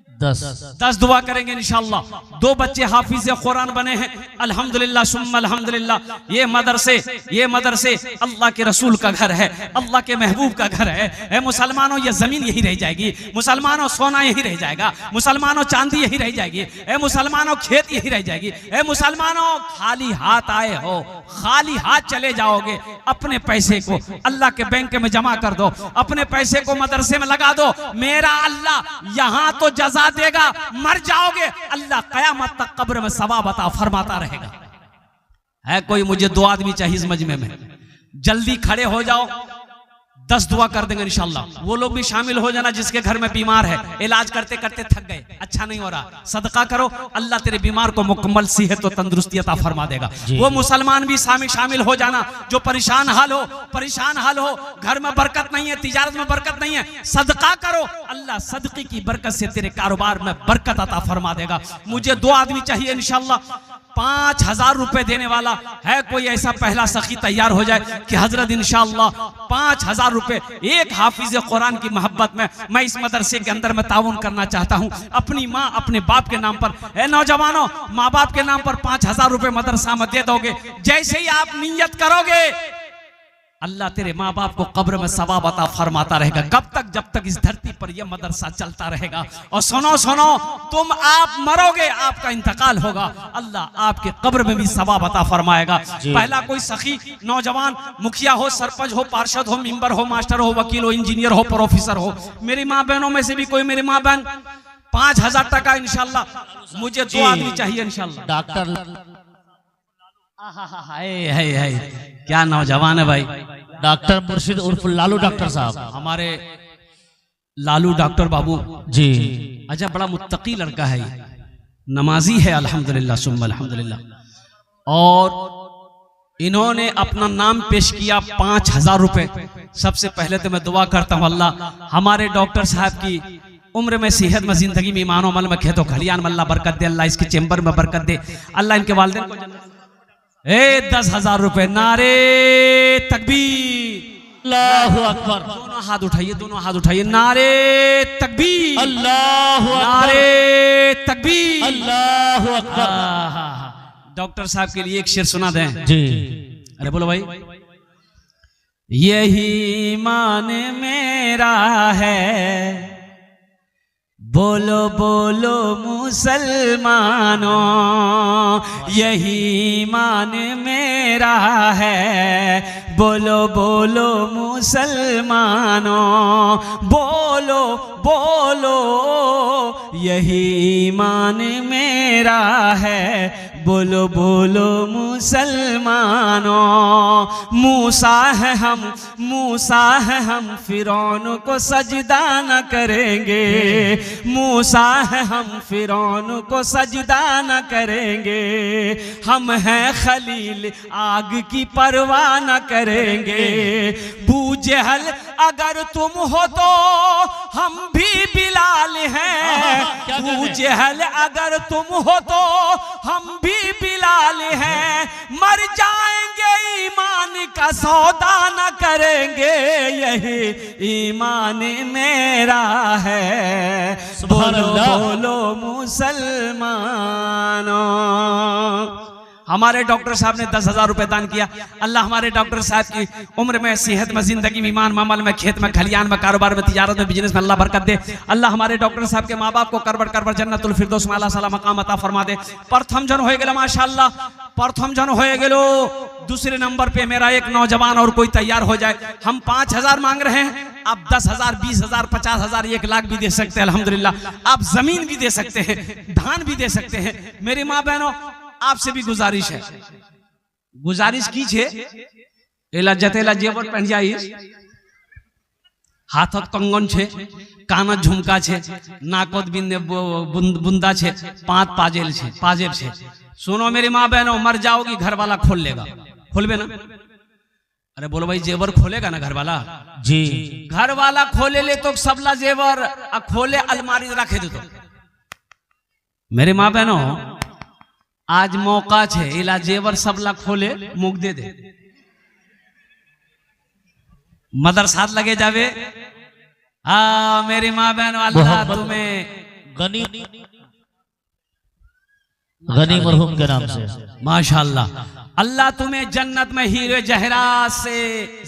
10 दुआ करेंगे इंशाअल्लाह। 2 बच्चे हाफिज कुरान बने हैं, अल्हम्दुलिल्लाह सुम्मा अल्हम्दुलिल्लाह। ये मदरसे अल्लाह के रसूल का घर है, अल्लाह के महबूब का घर है। ए मुसलमानों, ये जमीन यही रह जाएगी, मुसलमानों सोना यही रह जाएगा, मुसलमानों चांदी यही रह जाएगी, ए मुसलमानों खेत यही रह जाएगी। ए मुसलमानों, खाली हाथ आए हो, खाली हाथ चले जाओगे। अपने पैसे को अल्लाह के बैंक में जमा कर दो, अपने पैसे को मदरसे में लगा दो। मेरा अल्लाह यहाँ तो जजा देगा, मर जाओगे अल्लाह कयामत तक कब्र में सवाब अता फरमाता रहेगा। है कोई? मुझे 2 आदमी चाहिए इस मजमे में, जल्दी खड़े हो जाओ, 10 दुआ कर देंगे इंशाअल्लाह। वो लोग भी शामिल हो जाना जिसके घर में बीमार है, इलाज करते करते थक गए, अच्छा नहीं हो रहा, सदका करो, अल्लाह तेरे बीमार को मुकम्मल सेहत और तंदुरुस्ती अता फरमा देगा। वो मुसलमान भी शामिल हो जाना जो परेशान हाल हो, घर में बरकत नहीं है, तिजारत में बरकत नहीं है, सदका करो, अल्लाह सदक़े की बरकत से तेरे कारोबार में बरकत अता फरमा देगा। मुझे 2 आदमी चाहिए इंशाअल्लाह। 5000 रुपए देने वाला है कोई ऐसा पहला सखी तैयार हो जाए कि हजरत इंशाअल्लाह 5000 रुपए एक हाफिज कुरान की मोहब्बत में मैं इस मदरसे के अंदर में ताउन करना चाहता हूं, अपनी माँ अपने बाप के नाम पर। ए नौजवानों, माँ बाप के नाम पर 5000 रुपए मदरसा में दे दोगे। जैसे ही आप नियत करोगे अल्लाह तेरे माँ बाप को कब्र में सवाब अता फरमाता रहेगा। कब तक? जब तक इस धरती पर यह मदरसा चलता रहेगा। और सुनो सुनो, तुम आप मरोगे, आपका इंतकाल होगा, अल्लाह आपके कब्र में भी सवाब अता फरमाएगा। पहला कोई सखी नौजवान, मुखिया हो, सरपंच हो, पार्षद हो, मेंबर हो, मास्टर हो, वकील हो, इंजीनियर हो, प्रोफेसर हो, मेरी माँ बहनों में से भी कोई मेरी माँ बहन 5,000 टका इंशाल्लाह, मुझे 2 आदमी चाहिए इंशाल्लाह। डॉक्टर है क्या नौजवान है भाई, डॉक्टर मुर्शिद उर्फ लालू डॉक्टर साहब, हमारे लालू डॉक्टर बाबू जी। अच्छा, बड़ा मुत्तकी लड़का है, नमाजी है, अल्हम्दुलिल्लाह सुम्मा अल्हम्दुलिल्लाह। और इन्होंने अपना नाम पेश किया 5,000 रुपए। सबसे पहले तो मैं दुआ करता हूँ अल्लाह हमारे डॉक्टर साहब की उम्र में, सेहत में, जिंदगी में, ईमान अमल में, खेतों खलियान में अल्लाह बरकत दे, अल्लाह इसके चेंबर में बरकत दे, अल्लाह इनके वालिदैन को जन्नत। 10,000 रुपए, नारे तकबीर, अल्लाहु अकबर, दोनों हाथ उठाइए, दोनों हाथ उठाइए, नारे तकबीर, अल्लाहु अकबर, नारे तकबीर, अल्लाहु अकबर। डॉक्टर साहब के लिए एक शेर सुना दें जी। अरे बोलो भाई। यही ईमान मेरा है, बोलो बोलो मुसलमानों, यही ईमान मेरा है, बोलो बोलो मुसलमानों, बोलो बोलो यही ईमान मेरा है, बोलो बोलो मुसलमानों। मूसा है हम, मूसा है हम, फिरौन को सजदा न करेंगे, मूसा है हम, फिरौन को सजदा न करेंगे, हम हैं खलील, आग की परवाह न करेंगे। बूजहल अगर तुम हो तो हम भी बिलाल हैं, बूजहल अगर तुम हो तो हम भी बिलाल हैं, मर जाएंगे ईमान का सौदा न करेंगे, यही ईमान मेरा है, बोलो बोलो मुसलमानों। हमारे डॉक्टर साहब ने 10,000 रुपए दान किया। अल्लाह हमारे डॉक्टर साहब की उम्र में, सेहत में, जिंदगी में, ईमान मामल में, खेत में, खलियान में, कारोबार में, तिजारत में, बिजनेस में अल्लाह बरकत दे। अल्लाह हमारे डॉक्टर साहब के माँ बाप को करबट करबट जन्नतुल फिरदौस में अल्लाह सला मकाम अता फरमा दे। प्रथम जन हो गेलो माशाअल्लाह, प्रथम जन हो गेलो। दूसरे नंबर पे मेरा एक नौजवान और कोई तैयार हो जाए। हम 5,000 मांग रहे हैं, आप 10,000, 20,000, 50,000, 1 लाख भी दे सकते हैं अल्हम्दुलिल्लाह। आप जमीन भी दे सकते हैं, धान भी दे सकते हैं। मेरी माँ बहनों, आपसे भी गुजारिश है, गुजारिश कीजिए, एला जतेला जेवर पहन जाइए, हाथत कंगन छे, कानत झुमका छे, नाकत बुंदा छे, पात पाजेल छे, पाजेब छे। सुनो मेरी माँ बहनों, मर जाओगी घर वाला खोल लेगा, खोलबे ना? अरे बोलो भाई, जेवर खोलेगा ना घर वाला? जी। घर वाला खोले ले तो सबला जेवर खोले अलमारी रखे दे तो। मेरे माँ बहनों, आज मौका छे, इला जेवर सबला खोले मुख दे दे, मदरसात लगे जावे। मेरी माँ बहनों, अल्लाह तुम्हें गनी मरहूम के नाम से माशाअल्लाह, अल्लाह तुम्हें जन्नत में हीरे जहरात से,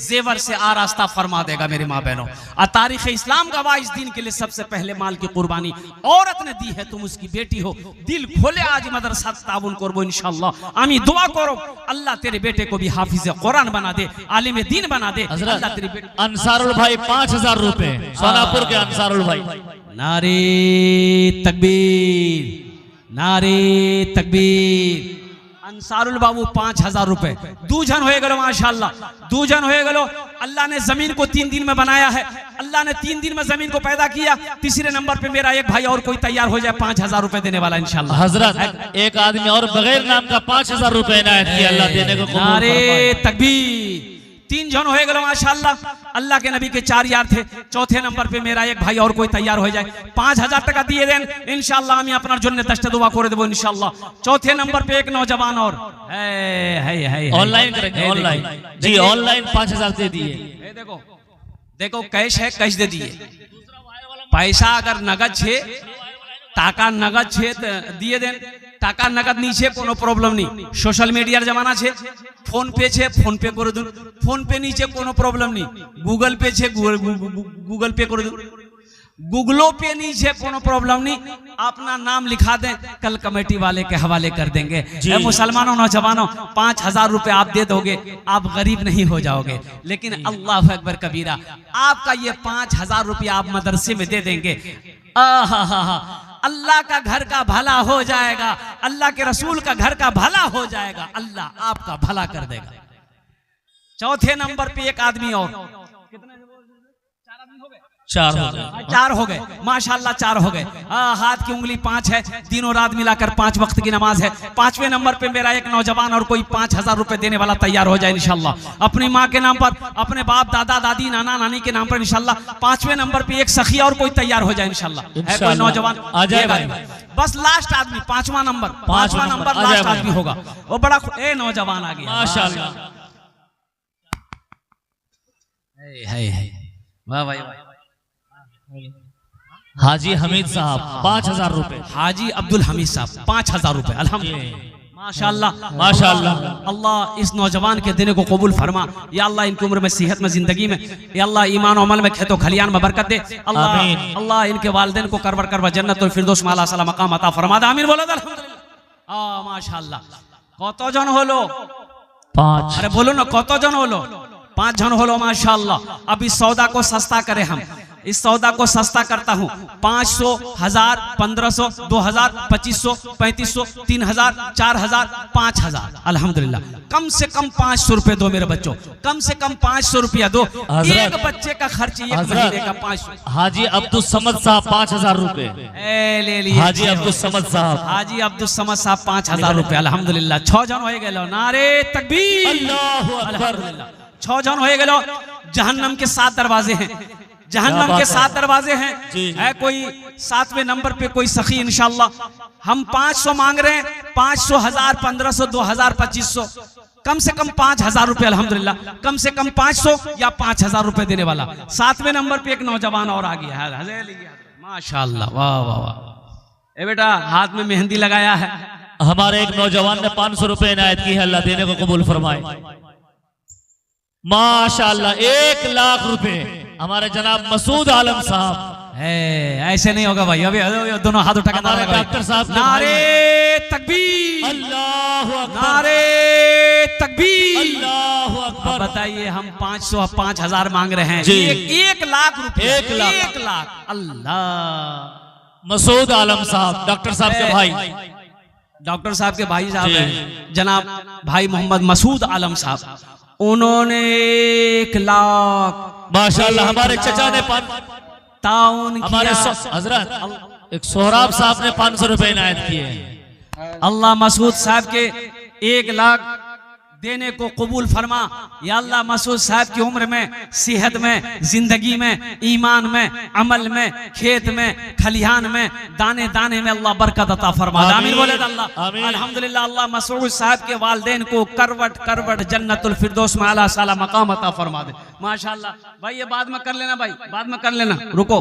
जेवर से आरास्ता फरमा देगा। मेरी माँ बहनों, और तारीख इस्लाम गवाह, इस दिन के लिए सबसे पहले माल की कुर्बानी औरत ने दी है। तुम उसकी बेटी हो, दिल खोले आज मदरसा ताबुन करबो इंशाअल्लाह। आमी दुआ करो, अल्लाह तेरे बेटे को भी हाफिज कुरान बना दे, आलिम दीन बना दे। अल्लाह तेरी बेटी अंसारुल भाई 5,000 रुपए, सोनापुर के अंसारुल भाई। नारे तकबीर, नारे तकबीर। अंसारुल बाबू 5,000 रुपए। दूजन हो गलो माशाअल्लाह, दूजन हो गलो। अल्लाह ने जमीन को 3 दिन में बनाया है, अल्लाह ने 3 दिन में जमीन को पैदा किया। तीसरे नंबर पे मेरा एक भाई और कोई तैयार हो जाए 5,000 रुपए देने वाला इंशाअल्लाह। हजरत, एक आदमी और बगैर नाम का 5,000 रुपए इनायत किया, अल्लाह देने को कबूल नारे फरमाए। तकबीर। 3 जन हो गलो माशाअल्लाह। अल्लाह के नबी के 4 यार थे। चौथे नंबर पे मेरा एक भाई और कोई तैयार हो जाए, 5,000 टका दिए दें इंशाअल्लाह। আমি আপনার জন্য 10টা दुआ করে দেব इंशाअल्लाह। चौथे नंबर पे एक नौजवान और है ऑनलाइन करेंगे, ऑनलाइन जी, ऑनलाइन 5,000 दे दिए। देखो देखो, कैश है, कैश दे दिए। पैसा अगर नगद छे, टाका नगद छे दिए दें। টাকা নাগাদ নিচে কোনো প্রবলেম নেই, সোশ্যাল মিডিয়ার জামানা আছে, ফোন পে আছে ফোন পে করে দিন, ফোন পে নিচে কোনো প্রবলেম নেই, গুগল পে আছে गूगल पे कर दो, गूगलो पे नीचे कोनो प्रॉब्लम नहीं, अपना नाम लिखा दें, कल कमेटी वाले के हवाले कर देंगे। मुसलमानों नौजवानों 5,000 रुपए आप दे दोगे, आप गरीब नहीं हो जाओगे, लेकिन अल्लाह अकबर कबीरा, आपका ये 5,000 रुपया आप मदरसे में दे देंगे, अल्लाह का घर का भला हो जाएगा, अल्लाह के रसूल का घर का भला हो जाएगा, अल्लाह आपका भला कर देगा। चौथे नंबर पे एक आदमी और, कितने चार हो गए माशाल्लाह, 4 हो गए। हाथ की उंगली 5 है, दिनों रात मिलाकर 5 वक्त की नमाज है। 5वें नंबर पे मेरा एक नौजवान और कोई 5,000 रुपए देने वाला तैयार हो जाए इंशाल्लाह, अपनी माँ के नाम पर, अपने बाप दादा दादी नाना नानी के नाम पर इंशाल्लाह। 5वें नंबर पे एक सखी और कोई तैयार हो जाए इंशाल्लाह। है कोई नौजवान आ जाएगा? बस लास्ट आदमी 5वां नंबर लास्ट आदमी होगा, वो बड़ा नौजवान आ गया माशाल्लाह। वाह भाई, हाजी हमीद साहब 5,000 रुपए, हाजी अब्दुल हमीद साहब 5,000 रुपए, अल्हम्दुलिल्लाह माशाल्लाह माशाल्लाह। अल्लाह इस नौजवान के देने को कबूल फरमा, या अल्लाह इनकी उम्र में, सेहत में, जिंदगी में, या अल्लाह ईमान और अमल में, खेतों खलियान में बरकत दे अल्लाह। अल्लाह इनके वालिदैन को करवर करवर जन्नतुल फिरदौस में आला साला मकाम अता फरमा दे, आमीन बोलो अल्हम्दुलिल्लाह। माशाल्लाह কতজন হলো? 5। अरे बोलो ना কতজন হলো? 5 जन হলো माशाल्लाह। अब इस सौदा को सस्ता करें, हम इस सौदा को सस्ता करता हूँ, 500, 1000, 1500, 2000, 2500, 3500, 3000, 4000, 5000, अल्हम्दुलिल्लाह। कम से कम 500 रुपए दो मेरे बच्चों, कम से कम 500 रुपया दो, एक बच्चे का खर्च एक महीने का 500। हाजी अब्दुल समद साहब 5,000 रुपए ले लिए हाजी अब्दुल समद साहब, हाजी अब्दुल समद साहब 5,000 रुपए, अल्हम्दुलिल्लाह। 6 जन हो गए, नारे तकबीर, अल्लाहु अकबर। 6 जन हो गए। जहन्नम के 7 दरवाजे हैं, जहन्नम के 7 दरवाजे हैं। है कोई 7वें नंबर पे कोई सखी इंशाल्लाह। हम 500 मांग रहे हैं, 500, 1000, 1500, 2000, 2500, कम से कम 5,000 रुपए अल्हम्दुलिल्लाह, कम से कम 500 या 5,000 रुपए देने वाला। 7वें नंबर पे एक नौजवान और आ गया है, माशाल्लाह, वाह वाह वाह। ए बेटा हाथ में मेहंदी लगाया है, हमारे एक नौजवान ने 500 रुपए इनायत की है, अल्लाह देने को कबूल फरमाए माशाल्लाह। 1 लाख रुपए हमारे जनाब मसूद आलम साहब। ऐसे नहीं होगा भाई, अभी दोनों हाथ उठा के डॉक्टर साहब, नारे तकबीर, अल्लाहु अकबर, नारे तकबीर, अल्लाहु अकबर। बताइए हम 500, 5,000 मांग रहे हैं, 1 लाख रुपए, 1 लाख। अल्लाह, मसूद आलम साहब डॉक्टर साहब के भाई, डॉक्टर साहब के भाई साहब हैं जनाब भाई मोहम्मद मसूद आलम साहब, उन्होंने 1 लाख माशाल्लाह। हमारे चचा ने ताउन हमारे हजरत एक सोहराब साहब ने 500 रुपए इनायत किए। अल्लाह मसूद साहब के 1 लाख देने को कबूल फरमा, या अल्लाह मसूद साहब की उम्र में, सेहत में, जिंदगी में, ईमान में, अमल में, खेत में, खलिहान में, दाने दाने में अल्लाह बरकत अता फरमा, आमीन बोले अल्लाह। अल्हम्दुलिल्लाह अल्लाह मसूद साहब के वालिदैन को करवट करवट जन्नतुल फिरदौस में आला साला मकाम अता फरमा दे माशाल्लाह। भाई ये बाद में कर लेना, भाई बाद में कर लेना, रुको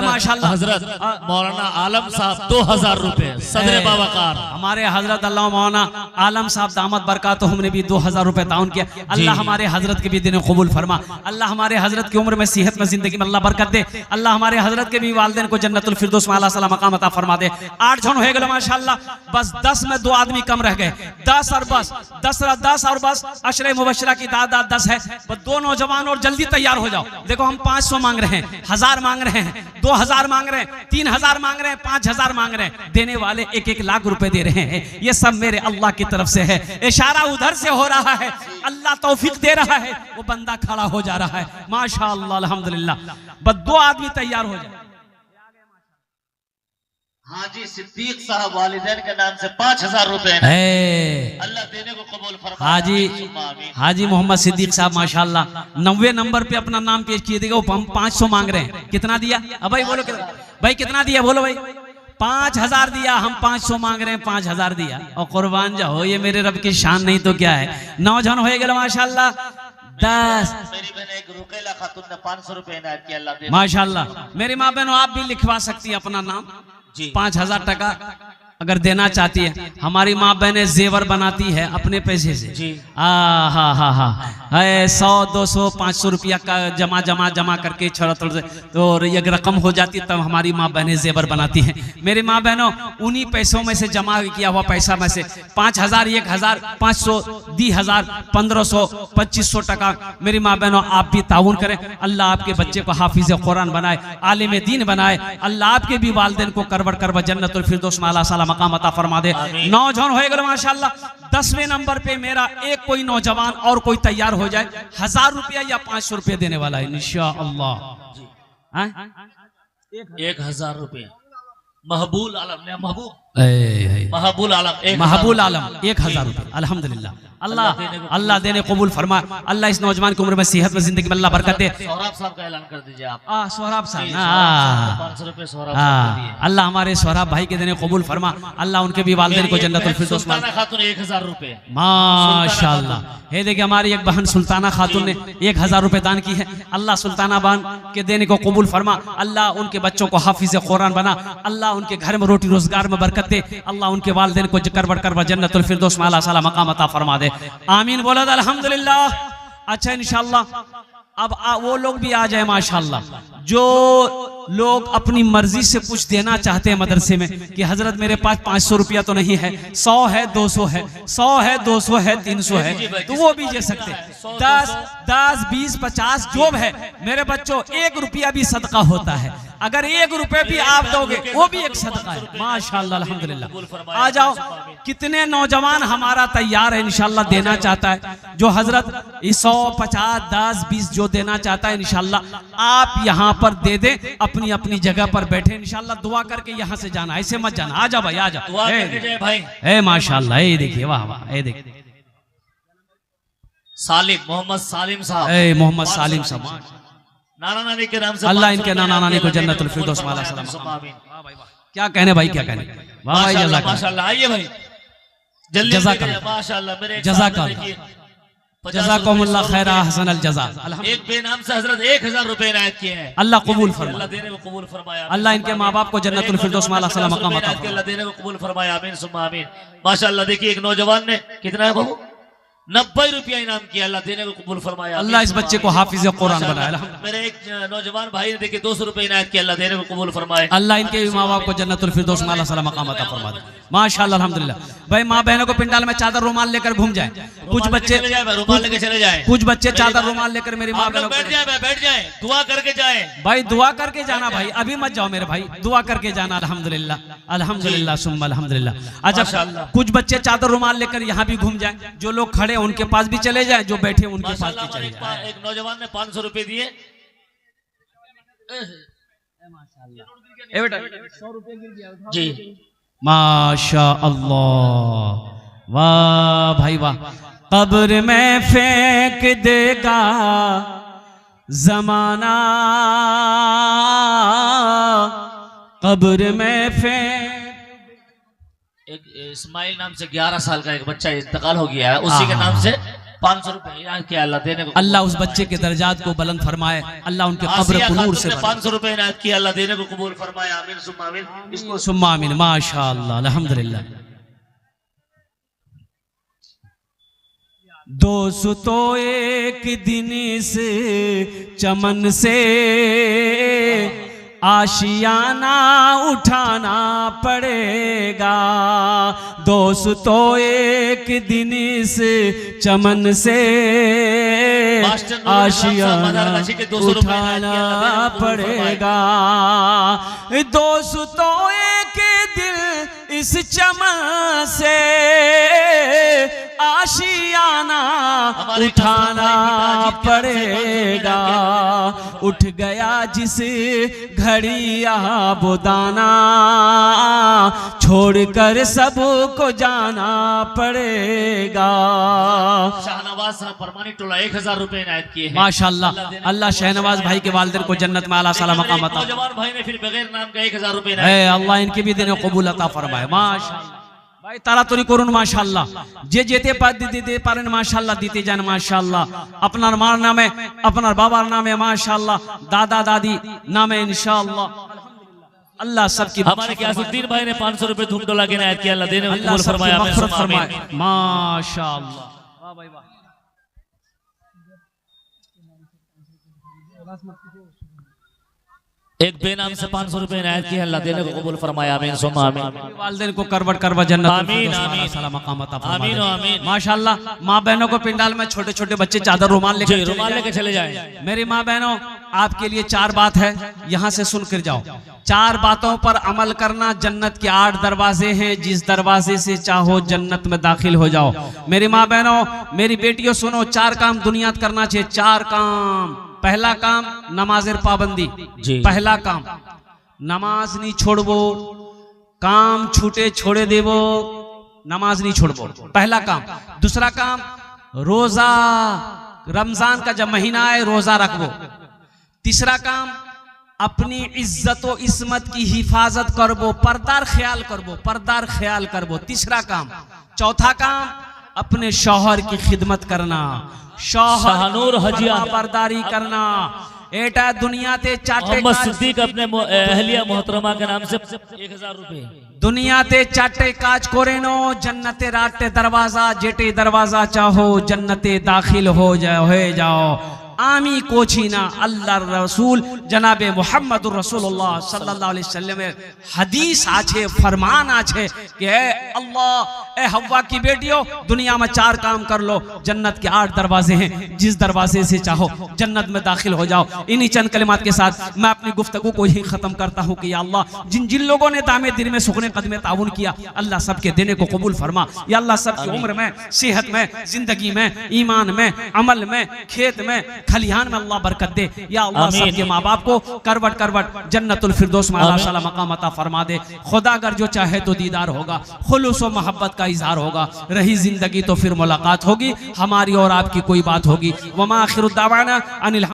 माशाल्लाह। हजरत मौलाना आलम साहब 2,000 रुपए सदर बावकार, हमारे हजरत अल्लाह मौलाना आलम साहब दामत बरकातुहुम ने भी 2,000 रुपए ताउन किया। अल्लाह हमारे हजरत के भी दिन कबूल फरमा, अल्लाह हमारे हजरत की उम्र में, सेहत में, जिंदगी में अल्लाह बरकत दे, अल्लाह हमारे हजरत के भी वालिदैन को जन्नतुल फिरदौस में आला साला मकाम अता फरमा दे। 8 जन हो गए माशाल्लाह। बस 10 में 2 आदमी कम रह गए, 10 और बस 10 और बस अशरे मुबशरा की दादा 10 है, बस 2 नौजवान और जल्दी तैयार हो जाओ। देखो हम 500 मांग रहे हैं, 1000 मांग रहे हैं, 2000 मांग रहे हैं, 3000 मांग रहे हैं, 5000 मांग रहे हैं, देने वाले 1-1 लाख रुपए दे रहे हैं। ये सब मेरे अल्लाह की तरफ से है, इशारा उधर से हो रहा है, अल्लाह तौफीक दे रहा है, वो बंदा खड़ा हो जा रहा है माशाअल्लाह अल्हम्दुलिल्लाह। बस 2 आदमी तैयार हो जाए। हाजी सिद्दीक साहब वालिदैन के नाम से 5,000 रुपए अल्लाह देने को कबूल फरमाए। हाजी मोहम्मद सिद्दीक साहब माशाल्लाह 90 नंबर पे अपना नाम पेश किए थे, वो हम 500 मांग रहे हैं। कितना दिया? अब भाई बोलो भाई कितना दिया, बोलो भाई। 5,000 दिया, हम 500 मांग रहे हैं, 5,000 दिया। और कुर्बान जाओ, ये मेरे रब की शान नहीं तो क्या है। 9 जन हो गए माशाल्लाह। 10 मेरी बहन एक रुकैला खातून ने 500 रुपए इनायत किया, अल्लाह दे माशाल्लाह। मेरी माँ बहनों आप भी लिखवा सकती है अपना नाम, 5,000 टका अगर देना चाहती है, हमारी माँ बहनें जेवर बनाती है अपने पैसे से। है 100 200 500 रुपया का जमा करके छोड़ा थोड़ा तो ये रकम हो जाती है, तब हमारी माँ बहनें जेवर बनाती हैं। मेरी माँ बहनों, उन्हीं पैसों में से जमा किया हुआ पैसा में से 5000 1000 500 10,000 1500 2500 टका मेरी माँ बहनों आप भी ताउन करें। अल्लाह आपके बच्चे को हाफिज कुरान बनाए, आलिम दीन बनाए। अल्लाह आपके भी वालिदैन को करबड़ जन्नतुल फिरदौस में आला साला मकाम अता फरमा दे। नौजवान हो गए माशाल्लाह। 10वें नंबर पे मेरा एक कोई नौजवान और कोई तैयार हो जाए, 1000 रुपया या 500 रुपया देने वाला है इंशाअल्लाह। 1000 रुपया महबूल आलम ने महबूब महबूब आलम 1000 रुपये। अल्हम्दुलिल्लाह, अल्लाह देने कबूल फरमा। अल्लाह इस नौजवान की उम्र में सेहत में जिंदगी में अल्लाह बरकत दे। सोहराब साहब का ऐलान कर दीजिए आप। सोहराब साहब 500 रुपये सोहराब साहब दिए। अल्लाह हमारे सोहराब भाई के देने कबूल फरमा। अल्लाह उनके भी वालिदैन को जन्नतुल फिरदौस। सुल्ताना खातून 1000 रुपये माशाअल्लाह। ये देखिए हमारी एक बहन सुल्ताना खातून ने 1000 रुपये दान की है। अल्लाह सुल्ताना बहन के देने को कबूल फरमा। अल्लाह उनके बच्चों को हाफिज कुरान बना। अल्लाह उनके घर में रोटी रोजगार में बरकत दे। अल्लाह उनके वालिदैन को करबड़ जन्नतुल फिरदौस में आला साला मकाम अता फरमा दे। आमीन बोला अल्हम्दुलिल्लाह। अच्छा इंशाअल्लाह अब वो लोग भी आ जाए माशाअल्लाह, जो लोग अपनी मर्जी से कुछ देना चाहते हैं मदरसे में कि हजरत मेरे पास 500 रुपया तो नहीं है, 100 है 200 है, 100 है 200 है 300 है, तो वो भी दे सकते हैं। 10 20 50 जो है मेरे बच्चों, 1 रुपया भी सदका होता है। अगर 1 रुपये भी आप दोगे वो भी एक सदका है। माशाअल्लाह अल्हम्दुलिल्लाह। आ जाओ, कितने नौजवान हमारा तैयार है इंशाअल्लाह देना चाहता है। जो हजरत 100 50 10 20 जो देना चाहता है इंशाअल्लाह आप यहाँ पर दे दे, अपनी अपनी जगह पर बैठे इंशाअल्लाह दुआ करके यहाँ से जाना, ऐसे मत जाना। आ जाओ भाई, आ जाओ भाई। माशाअल्लाह, ये देखिए वाह वाह, ये देखिए सालिम मोहम्मद सालिम साहब, मोहम्मद सालिम साहब नाना नानी के नाम से अल्लाह इनके नाना नानी को जन्नतुल फिरदौस में आला सलाम। क्या कहने भाई, क्या कहने। वाह भाई माशाअल्लाह। आइए भाई जल्दी माशाअल्लाह। मेरे जज़ाकुमुल्लाह खैरा हसन अल जज़ा। एक बेनाम से हजरत 1000 रुपए इनायत किए हैं। अल्लाह कबूल फरमाए, अल्लाह देने को कबूल फरमाया। अल्लाह इनके माँ बाप को जन्नतुल फिरदौस में आला सलाम मकाम अता फरमाए। अल्लाह देने को कबूल फरमाया। आमीन सुम्मा आमीन। माशाअल्लाह। देखिए एक नौजवान ने कितना है बाबू, 90 रुपया इनाम किया। अल्लाह देने को कबूल फरमाया। अल्लाह इस बच्चे को हाफिज कुरान बनाए। मेरे एक नौजवान भाई ने देखिए 200 रुपए इनायत किया। अल्लाह देने को कबूल फरमाए। अल्लाह इनके माँ बाप को जन्नतुल फिरदौस में आला सलाम मकाम अता फरमाए। माशाअल्लाह अल्हम्दुलिल्लाह। भाई माँ बहनों को पिंडाल में चादर रुमाल लेकर घूम जाए। कुछ बच्चे रुमाल लेके चले जाए, कुछ बच्चे चादर रुमाल लेकर मेरी माँ बहनों बैठ जाए दुआ करके जाए। भाई दुआ करके जाना भाई, अभी मत जाओ मेरे भाई, दुआ करके जाना। अल्हम्दुलिल्लाह अल्हम्दुलिल्लाह सुम्मा अल्हम्दुलिल्लाह। अच्छा कुछ बच्चे चादर रुमाल लेकर यहाँ भी घूम जाए। जो लोग खड़े उनके पास भी चले जाए, जो बैठे उनके पास भी चले जाए। एक नौजवान ने 500 रुपए दिए। जी माशा अल्लाह, वाह भाई वाह। कब्र में फेंक देगा जमाना, कब्र में फेंक। एक इस्माइल नाम से 11 साल का एक बच्चा इंतकाल हो गया है, उसी के नाम से 500 रुपए इनायत किया। अल्लाह देने को, अल्लाह उस बच्चे के दर्जात को बुलंद फरमाए। अल्लाह उनके कब्र को नूर से 500 रुपए इनायत किया। अल्लाह देने को कबूल फरमाए। आमीन सुम्मा आमीन। इसको सुम्मा आमीन। माशाअल्लाह अल्हम्दुलिल्लाह। दोस्तों एक दिन से चमन से आशियाना उठाना पड़ेगा। दोस्तों एक दिन से चमन से आशियाना उठाना पड़ेगा। दोस्तों एक दिल इस चमन से आशियाना उठाना पड़ेगा। उठ गया जिस घड़ी बुदाना, छोड़कर सबको जाना पड़ेगा। शाहनवाज साहब परमानी टोला 1000 रुपए इनायत किए हैं। माशाअल्लाह। अल्लाह शहनवाज भाई के वालिदैन को जन्नत में आला साला मकाम अता। नौजवान भाई ने फिर बगैर नाम का 1000 रुपए इनायत। अल्लाह इनके भी देने कबूल अता फरमाए। माशाअल्लाह भाई ताড়াতাড়ি করুন माशाअल्लाह। जे जेते दिते पारेन माशाअल्लाह दिते जान माशाअल्लाह। अपनार मार नामे, अपनार बाबार नामे माशाअल्लाह, दादा दादी नामे इंशाअल्लाह। अल्लाह सबकी हमारे गियासुद्दीन भाई ने 500 रुपए धूप डोला के नायत किया, अल्लाह देने को अल्लाह कबूल सबकी फरमाया, मग़फ़िरत आमीन। फरमाए। माशाअल्लाह, वाह भाई वाह। एक बेनाम से 500 रुपए नायत किया, अल्लाह देने को कबूल फरमाया, आमीन सुम्मा आमीन। वालिदैन को करवट करवा जन्नत आमीन, आमीन। आमीन, आमीन। माशाअल्लाह। माँ बहनों को पिंडाल में छोटे छोटे बच्चे चादर रुमाल लेकर जी, रुमाल लेके चले जाए। मेरी माँ बहनों, आपके लिए 4 बात है, यहाँ से सुनकर जाओ। 4 बातों पर अमल करना। जन्नत के 8 दरवाजे हैं, जिस दरवाजे से चाहो जन्नत में दाखिल हो जाओ। मेरी माँ बहनों, मेरी बेटियों सुनो, 4 काम दुनिया करना चाहिए। 4 काम। पहला काम नमाजेर पाबंदी जी। पहला काम नमाज नहीं छोड़बो, काम छूटे छोड़े देवो, नमाज नहीं छोड़बो, पहला काम। दूसरा काम रोजा, रमजान का जब महीना है रोजा रखबो। तीसरा काम अपनी इज्जत व इस्मत की हिफाजत करबो, पर्दार ख्याल करबो, पर्दार ख्याल करबो, तीसरा काम। चौथा काम अपने शौहर की खिदमत करना, शाहनूर हजिया बर्दारी करना। एटा दुनिया ते चाटे मोहम्मद सिद्दीक अपने अहलिया मोहतरमा के नाम से 1000 रुपए। दुनिया ते चाटे काज कोरेनो, जन्नते राटे दरवाजा, जेटे दरवाजा चाहो जन्नते दाखिल हो जाओ। आमी कोचिना अल्लाह रसूल जनाबे मोहम्मद रसूलुल्लाह सल्लल्लाहु अलैहि वसल्लम हदीस आछे, फरमान आछे कि अल्लाह ए हव्वा की बेटियों, दुनिया में 4 काम कर लो, जन्नत के 8 दरवाजे हैं, जिस दरवाजे से चाहो जन्नत में दाखिल हो जाओ। इन्हीं चंद कलिमात के साथ मैं अपनी गुफ्तगू को यही खत्म करता हूँ कि या अल्लाह, जिन जिन लोगों ने दामे दिन में सुखने कदमे ताउन किया, अल्लाह सबके देने को कबूल फरमा। या अल्लाह सबकी उम्र में, सेहत में, जिंदगी में, ईमान में, अमल में, खेत में, खलिहान में अल्लाह बरकत दे। या अल्लाह सबके माँ बाप को करवट करवट जन्नतुल फिरदौस में अल्लाह ताला मकाम अता फरमा दे। खुदा अगर जो चाहे तो दीदार होगा, खुलूस व मोहब्बत का इजहार होगा, रही जिंदगी तो फिर मुलाकात होगी, हमारी और आपकी कोई बात होगी। वमा आखिरु दावाना अनिल